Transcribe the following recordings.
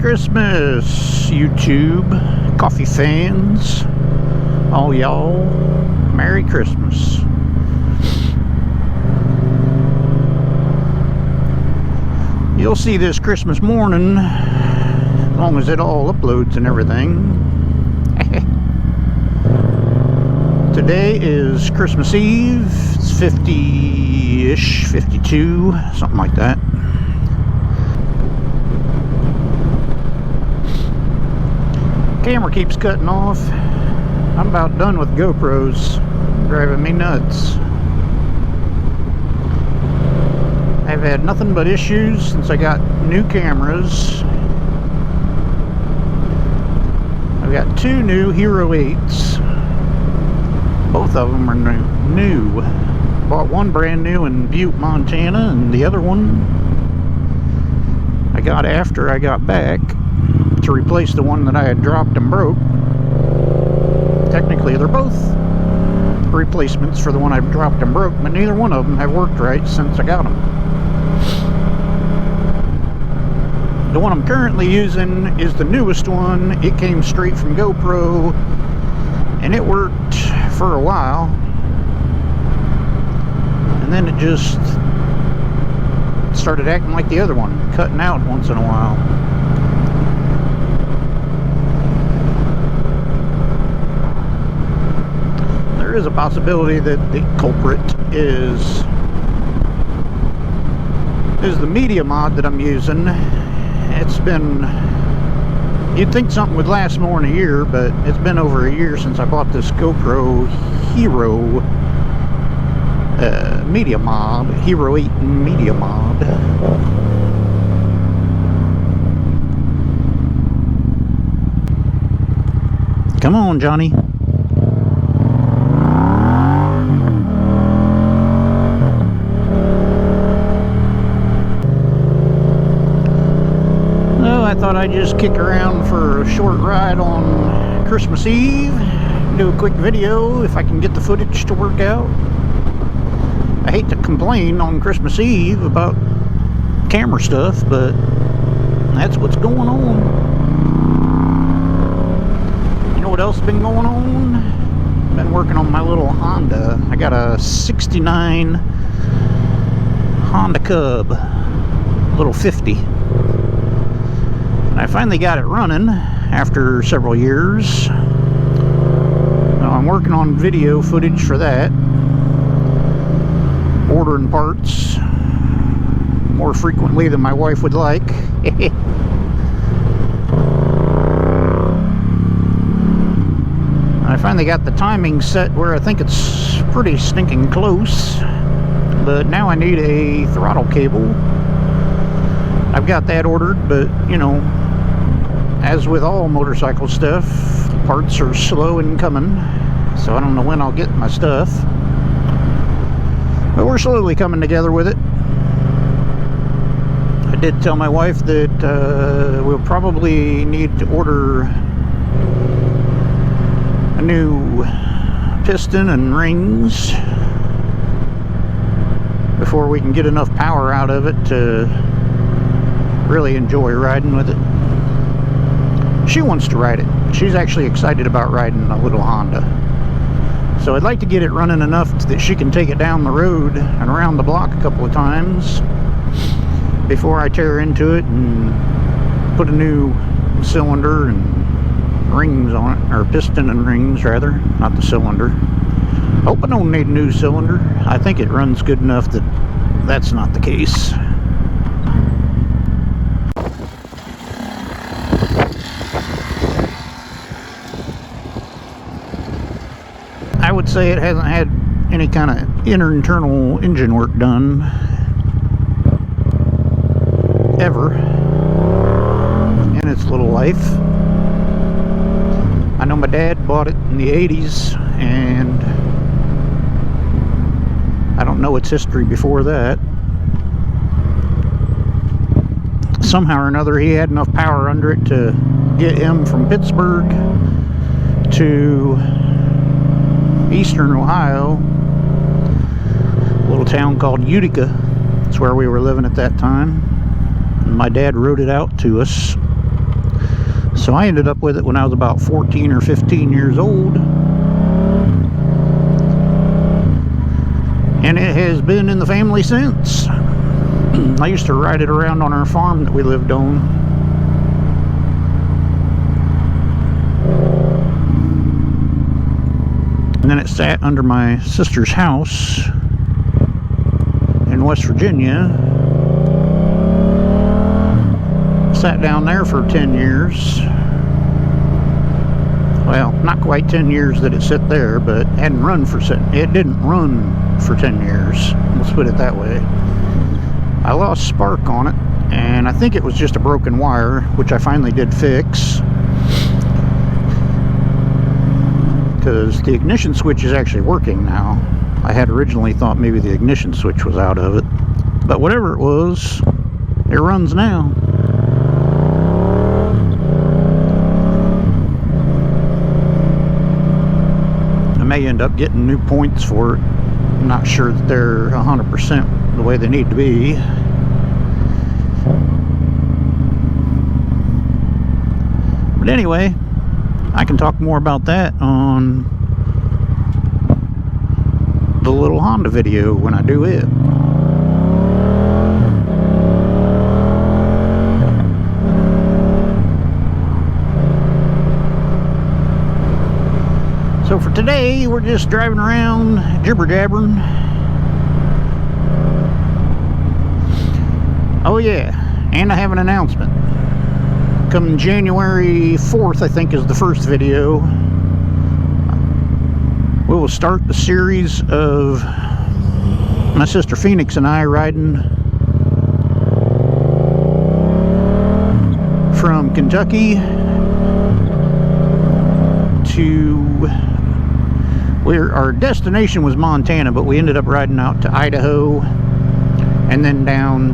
Christmas, YouTube, coffee fans, all y'all, Merry Christmas. You'll see this Christmas morning, as long as it all uploads and everything. Today is Christmas Eve. It's 50-ish, 52, something like that. Camera keeps cutting off. I'm about done with GoPros. Driving me nuts. I've had nothing but issues since I got new cameras. I've got two new Hero 8s. Both of them are new. Bought one brand new in Butte, Montana, and the other one I got after I got back to replace the one that I had dropped and broke. Technically, they're both replacements for the one I dropped and broke, but neither one of them have worked right since I got them. The one I'm currently using is the newest one. It came straight from GoPro, and it worked for a while, and then it just started acting like the other one, cutting out once in a while. There is a possibility that the culprit is the media mod that I'm using. It's been, you'd think something would last more than a year, but it's been over a year since I bought this GoPro Hero Media Mod, Hero 8 Media Mod. Come on, Johnny. I thought I'd just kick around for a short ride on Christmas Eve, do a quick video if I can get the footage to work out. I hate to complain on Christmas Eve about camera stuff, but that's what's going on. You know what else has been going on? Been working on my little Honda. I got a 69 Honda Cub, little 50. I finally got it running after several years. I'm working on video footage for that. Ordering parts more frequently than my wife would like. I finally got the timing set where I think it's pretty stinking close. But now I need a throttle cable. I've got that ordered, but you know, as with all motorcycle stuff, parts are slow in coming, so I don't know when I'll get my stuff. But we're slowly coming together with it. I did tell my wife that we'll probably need to order a new piston and rings before we can get enough power out of it to really enjoy riding with it. She wants to ride it. She's actually excited about riding a little Honda. So I'd like to get it running enough that she can take it down the road and around the block a couple of times before I tear into it and put a new cylinder and rings on it, or piston and rings rather, not the cylinder. Hope I don't need a new cylinder. I think it runs good enough that that's not the case. I would say it hasn't had any kind of internal engine work done ever in its little life. I know my dad bought it in the 80s, and I don't know its history before that. Somehow or another he had enough power under it to get him from Pittsburgh to eastern Ohio, a little town called Utica. That's where we were living at that time. And my dad rode it out to us So I ended up with it when I was about 14 or 15 years old. And it has been in the family since. I used to ride it around on our farm that we lived on. And then it sat under my sister's house in West Virginia. Sat down there for 10 years. Well, not quite 10 years that it sat there, but it didn't run for 10 years. Let's put it that way. I lost spark on it, and I think it was just a broken wire, which I finally did fix. Because the ignition switch is actually working now. I had originally thought maybe the ignition switch was out of it. But whatever it was, it runs now. I may end up getting new points for it. I'm not sure that they're 100% the way they need to be. But anyway, I can talk more about that on the little Honda video when I do it. So for today, we're just driving around jibber-jabbering. Oh yeah, and I have an announcement. Come January 4th, I think, is the first video. We will start the series of my sister Phoenix and I riding from Kentucky to our destination was Montana, but we ended up riding out to Idaho and then down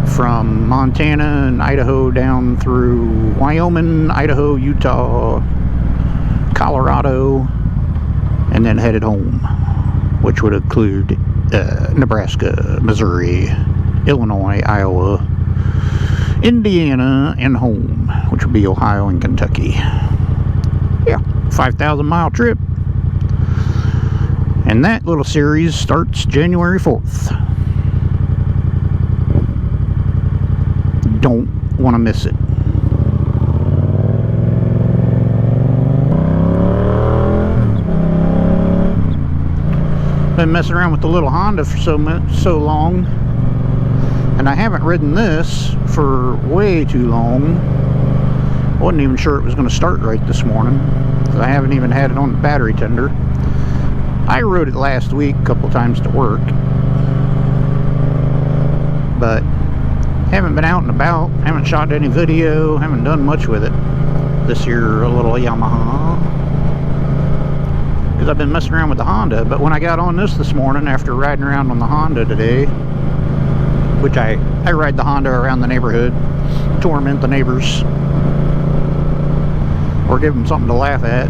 from Montana and Idaho down through Wyoming, Idaho, Utah, Colorado, and then headed home, which would include Nebraska, Missouri, Illinois, Iowa, Indiana, and home, which would be Ohio and Kentucky. Yeah, 5,000-mile trip. And that little series starts January 4th. Don't want to miss it. Been messing around with the little Honda for so long, and I haven't ridden this for way too long. I wasn't even sure it was going to start right this morning, because I haven't even had it on the battery tender. I rode it last week a couple times to work, but haven't been out and about, haven't shot any video, haven't done much with it this year, a little Yamaha, because I've been messing around with the Honda. But when I got on this morning after riding around on the Honda today, which I ride the Honda around the neighborhood, torment the neighbors, or give them something to laugh at.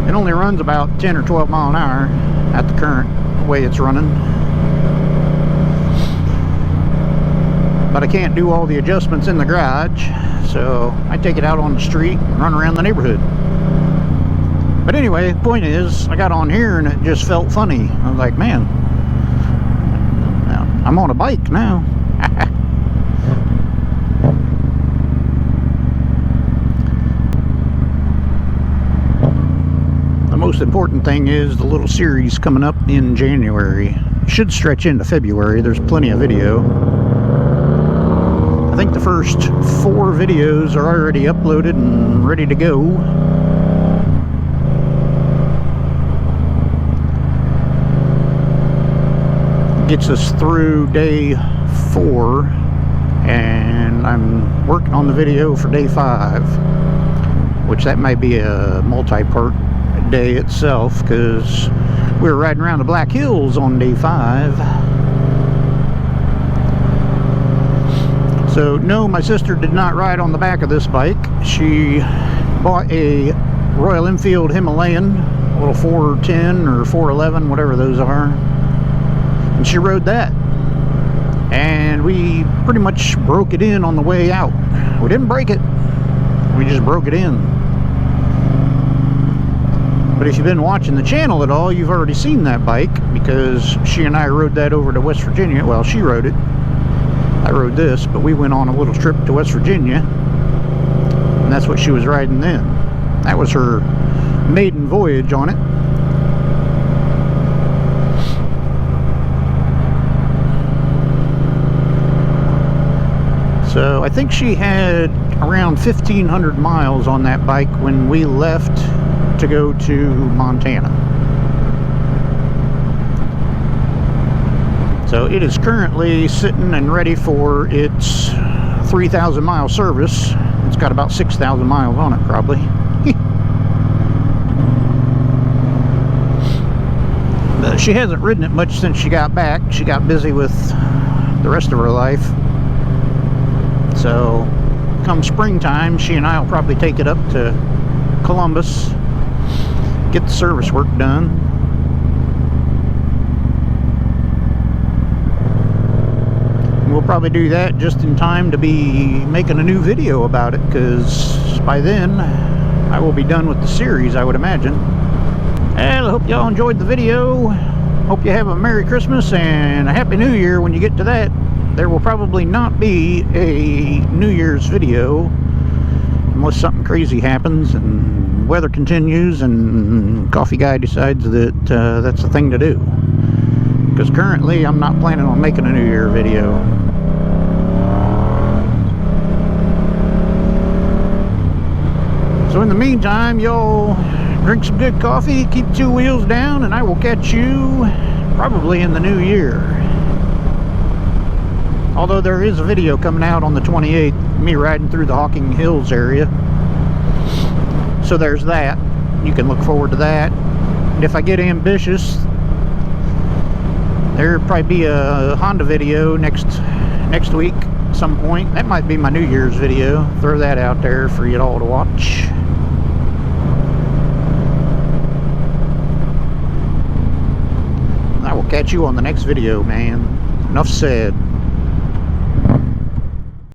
It only runs about 10 or 12 mile an hour at the current way it's running. But I can't do all the adjustments in the garage, so I take it out on the street and run around the neighborhood. But anyway, the point is, I got on here and it just felt funny. I was like, man, I'm on a bike now. The most important thing is the little series coming up in January. Should stretch into February. There's plenty of video. I think the first 4 videos are already uploaded and ready to go. Gets us through day 4, and I'm working on the video for day 5, which that might be a multi-part day itself, because we were riding around the Black Hills on day 5. So no, my sister did not ride on the back of this bike. She bought a Royal Enfield Himalayan, a little 410 or 411, whatever those are, and she rode that, and we pretty much broke it in on the way out. We didn't break it, We just broke it in. But if you've been watching the channel at all, you've already seen that bike, because she and I rode that over to West Virginia. Well, she rode it. I rode this, but we went on a little trip to West Virginia, and that's what she was riding then. That was her maiden voyage on it. So I think she had around 1,500 miles on that bike when we left to go to Montana. So it is currently sitting and ready for its 3,000 mile service. It's got about 6,000 miles on it probably. But she hasn't ridden it much since she got back. She got busy with the rest of her life. So come springtime, she and I will probably take it up to Columbus, get the service work done. And we'll probably do that just in time to be making a new video about it, because by then I will be done with the series, I would imagine. And I hope y'all enjoyed the video. Hope you have a Merry Christmas and a Happy New Year when you get to that. There will probably not be a New Year's video unless something crazy happens and weather continues and Coffee Guy decides that that's the thing to do. Because currently I'm not planning on making a New Year video. So in the meantime, y'all drink some good coffee, keep 2 wheels down, and I will catch you probably in the new year. Although there is a video coming out on the 28th, me riding through the Hocking Hills area. So there's that. You can look forward to that. And if I get ambitious, there'll probably be a Honda video next week at some point. That might be my New Year's video. Throw that out there for you all to watch. I will catch you on the next video, man. Enough said.